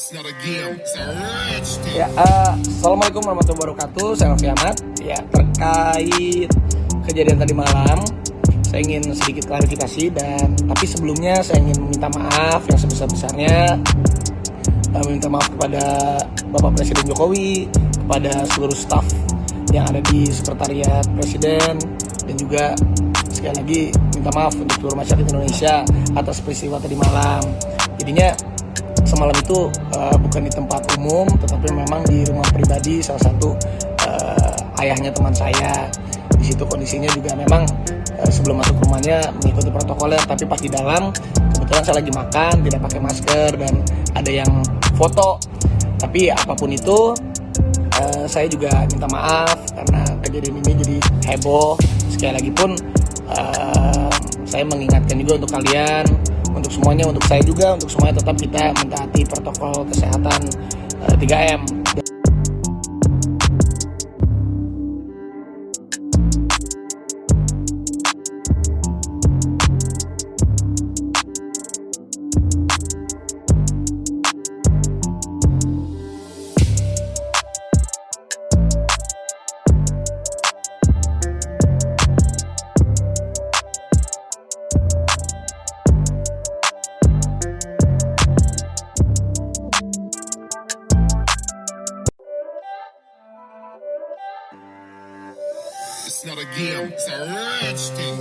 Ya, assalamualaikum warahmatullahi wabarakatuh. Saya Raffi Ahmad. Ya, terkait kejadian tadi malam, saya ingin sedikit klarifikasi tapi sebelumnya saya ingin meminta maaf yang sebesar-besarnya. Meminta maaf kepada Bapak Presiden Jokowi, kepada seluruh staf yang ada di Sekretariat Presiden, dan juga sekali lagi minta maaf untuk seluruh masyarakat Indonesia atas peristiwa tadi malam. Jadinya semalam itu bukan di tempat umum, tetapi memang di rumah pribadi salah satu ayahnya teman saya. Di situ kondisinya juga memang sebelum masuk rumahnya mengikuti protokolnya, tapi pas di dalam kebetulan saya lagi makan, tidak pakai masker dan ada yang foto. Tapi apapun itu, saya juga minta maaf karena kejadian ini jadi heboh. Sekali lagi pun saya mengingatkan juga untuk kalian, untuk semuanya, untuk saya juga, untuk semuanya tetap kita mentaati protokol kesehatan 3M. It's not a game, it's a rich thing.